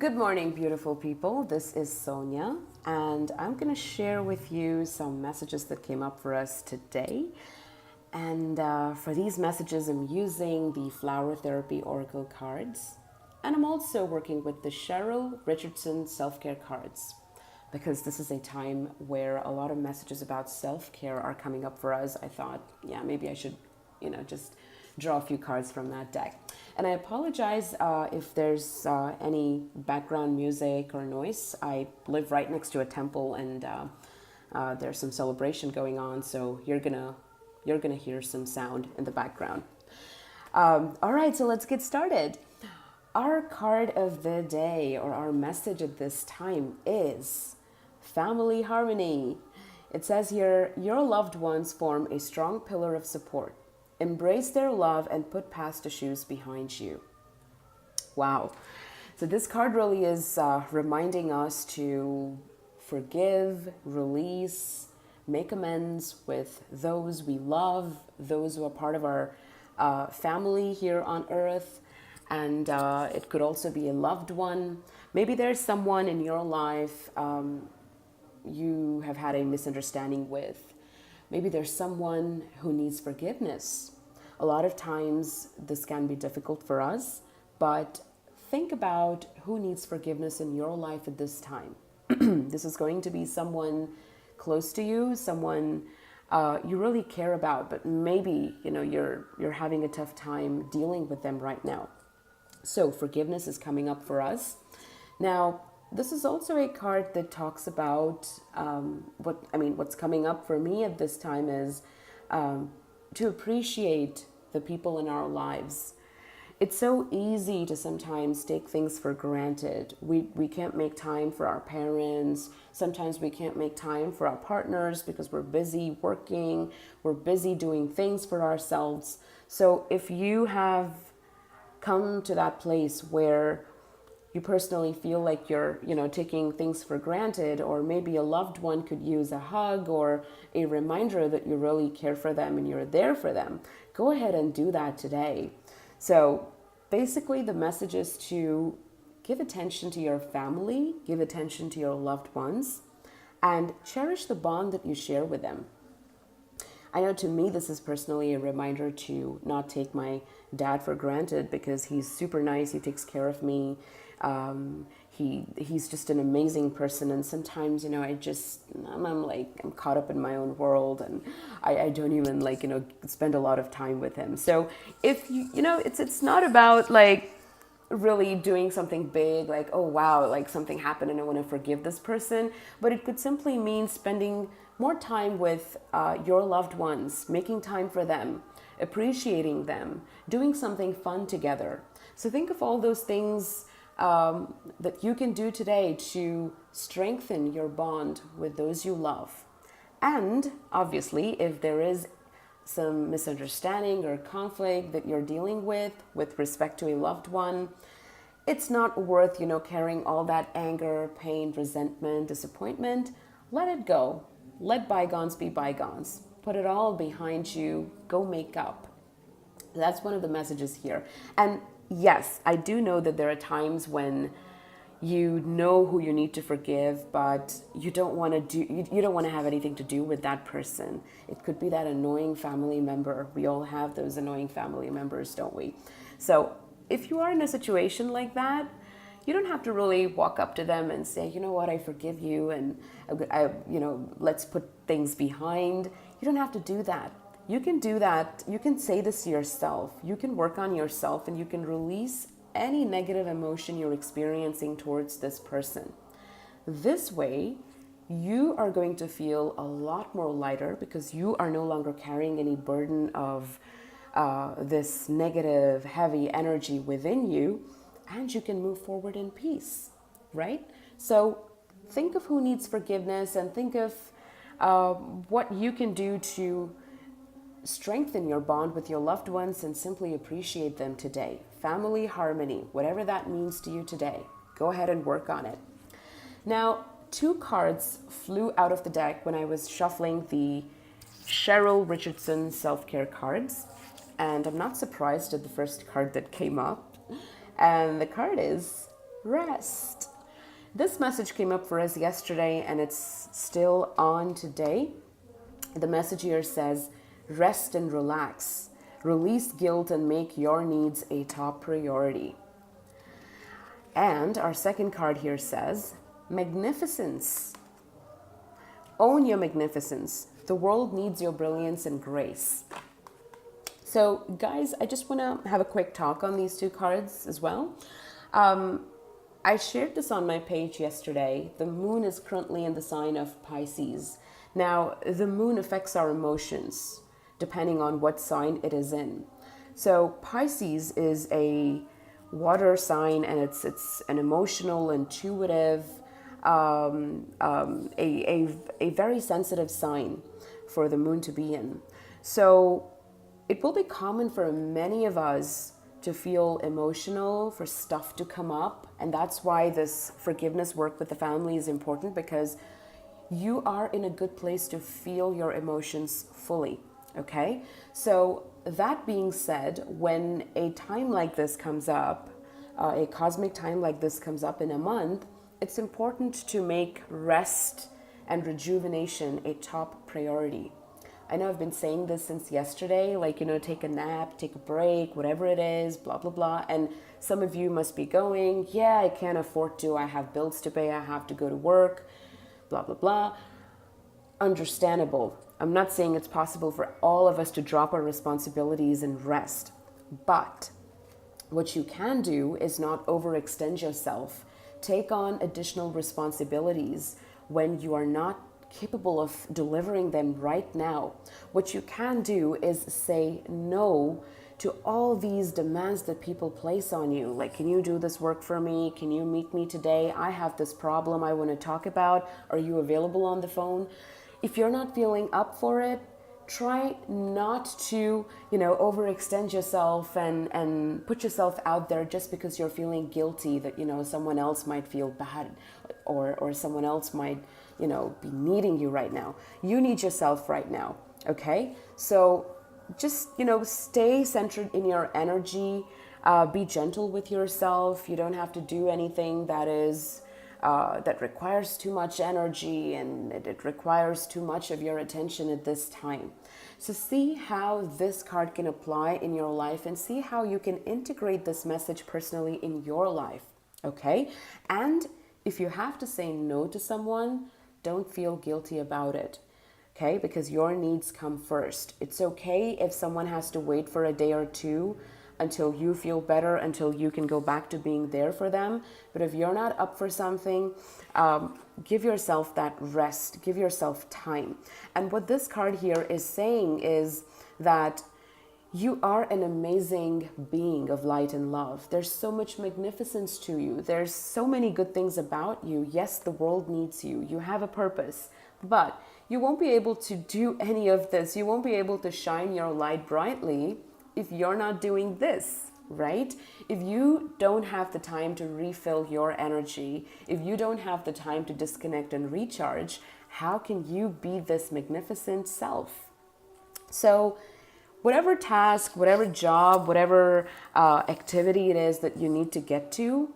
Good morning, beautiful people. This is Sonia, and I'm going to share with you some messages that came up for us today. And for these messages, I'm using the Flower Therapy Oracle cards, and I'm also working with the Cheryl Richardson self-care cards because this is a time where a lot of messages about self-care are coming up for us. I thought, yeah, maybe I should, just draw a few cards from that deck. And I apologize if there's any background music or noise. I live right next to a temple, and there's some celebration going on, so you're gonna hear some sound in the background. All right, so let's get started. Our card of the day, or our message at this time, is family harmony. It says here, your loved ones form a strong pillar of support. Embrace their love and put past issues behind you. Wow. So this card really is reminding us to forgive, release, make amends with those we love, those who are part of our family here on earth. And it could also be a loved one. Maybe there's someone in your life you have had a misunderstanding with. Maybe there's someone who needs forgiveness. A lot of times this can be difficult for us, but think about who needs forgiveness in your life at this time. This is going to be someone close to you, someone you really care about, but maybe you're having a tough time dealing with them right now. So forgiveness is coming up for us. Now, this is also a card that talks about what's coming up for me at this time is to appreciate the people in our lives. It's so easy to sometimes take things for granted. We can't make time for our parents. Sometimes we can't make time for our partners because we're busy working. We're busy doing things for ourselves. So if you have come to that place where you personally feel like you're, taking things for granted, or maybe a loved one could use a hug or a reminder that you really care for them and you're there for them, go ahead and do that today. So basically the message is to give attention to your family, give attention to your loved ones, and cherish the bond that you share with them. I know to me, this is personally a reminder to not take my dad for granted because he's super nice. He takes care of me. He's just an amazing person. And sometimes, I'm caught up in my own world, and I don't even spend a lot of time with him. So if it's not about really doing something big, like, oh wow, something happened and I want to forgive this person, but it could simply mean spending more time with your loved ones, making time for them, appreciating them, doing something fun together. So think of all those things that you can do today to strengthen your bond with those you love. And obviously, if there is some misunderstanding or conflict that you're dealing with respect to a loved one, it's not worth, carrying all that anger, pain, resentment, disappointment. Let it go. Let bygones be bygones. Put it all behind you. Go make up. That's one of the messages here. And yes, I do know that there are times when you know who you need to forgive, but you don't want to have anything to do with that person. It could be that annoying family member. We all have those annoying family members, don't we? So if you are in a situation like that, you don't have to really walk up to them and say, you know what, I forgive you, and let's put things behind. You don't have to do that. You can do that. You can say this to yourself. You can work on yourself, and you can release any negative emotion you're experiencing towards this person. This way, you are going to feel a lot more lighter because you are no longer carrying any burden of this negative, heavy energy within you, and you can move forward in peace, right? So think of who needs forgiveness, and think of what you can do to strengthen your bond with your loved ones and simply appreciate them today. Family harmony, whatever that means to you today, go ahead and work on it. Now, 2 cards flew out of the deck when I was shuffling the Cheryl Richardson self-care cards, and I'm not surprised at the first card that came up. And the card is rest. This message came up for us yesterday and it's still on today. The message here says, rest and relax. Release guilt and make your needs a top priority. And our second card here says, magnificence. Own your magnificence. The world needs your brilliance and grace. So guys, I just want to have a quick talk on these two cards as well. I shared this on my page yesterday. The moon is currently in the sign of Pisces. Now, the moon affects our emotions depending on what sign it is in. So Pisces is a water sign, and it's an emotional, intuitive, a very sensitive sign for the moon to be in. So it will be common for many of us to feel emotional, for stuff to come up. And that's why this forgiveness work with the family is important, because you are in a good place to feel your emotions fully. Okay? So that being said, when a time like this comes up, a cosmic time like this comes up in a month, it's important to make rest and rejuvenation a top priority. I know I've been saying this since yesterday, like, take a nap, take a break, whatever it is, blah, blah, blah. And some of you must be going, yeah, I can't afford to. I have bills to pay. I have to go to work, blah, blah, blah. Understandable. I'm not saying it's possible for all of us to drop our responsibilities and rest. But what you can do is not overextend yourself. Take on additional responsibilities when you are not capable of delivering them right now. What you can do is say no to all these demands that people place on you. Like, can you do this work for me? Can you meet me today? I have this problem I want to talk about. Are you available on the phone? If you're not feeling up for it, try not to, overextend yourself and put yourself out there just because you're feeling guilty that, someone else might feel bad or someone else might, be needing you right now. You need yourself right now, okay? So just, stay centered in your energy. Be gentle with yourself. You don't have to do anything that is that requires too much energy, and it requires too much of your attention at this time. So see how this card can apply in your life, and see how you can integrate this message personally in your life, okay? And if you have to say no to someone, don't feel guilty about it, okay? Because your needs come first. It's okay if someone has to wait for a day or two until you feel better, until you can go back to being there for them. But if you're not up for something, give yourself that rest, give yourself time. And what this card here is saying is that you are an amazing being of light and love. There's so much magnificence to you. There's so many good things about you. Yes, the world needs you. You have a purpose, but you won't be able to do any of this. You won't be able to shine your light brightly if you're not doing this, right? If you don't have the time to refill your energy, if you don't have the time to disconnect and recharge, how can you be this magnificent self? So whatever task, whatever job, whatever activity it is that you need to get to,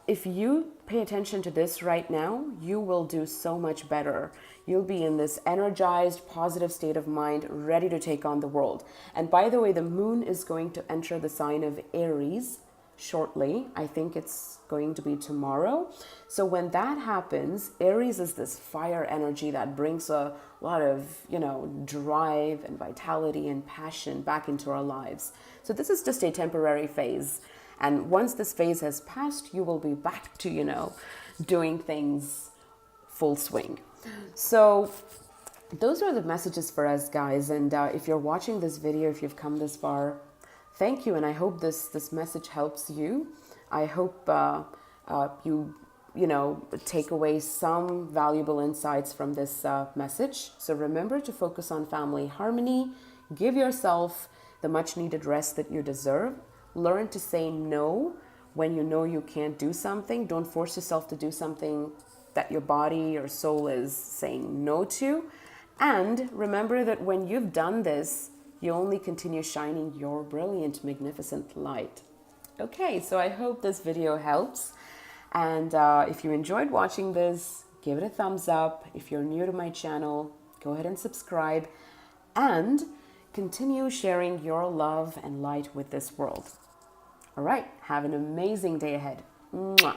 if you pay attention to this right now, you will do so much better. You'll be in this energized, positive state of mind, ready to take on the world. And by the way, the moon is going to enter the sign of Aries shortly. I think it's going to be tomorrow. So when that happens, Aries is this fire energy that brings a lot of, drive and vitality and passion back into our lives. So this is just a temporary phase. And once this phase has passed, you will be back to, doing things full swing. So those are the messages for us, guys. And if you're watching this video, if you've come this far, thank you. And I hope this message helps you. I hope you take away some valuable insights from this message. So remember to focus on family harmony. Give yourself the much needed rest that you deserve. Learn to say no when you know you can't do something. Don't force yourself to do something that your body or soul is saying no to. And remember that when you've done this, you only continue shining your brilliant, magnificent light. Okay, so I hope this video helps. And if you enjoyed watching this, give it a thumbs up. If you're new to my channel, go ahead and subscribe and continue sharing your love and light with this world. All right, have an amazing day ahead. Mwah.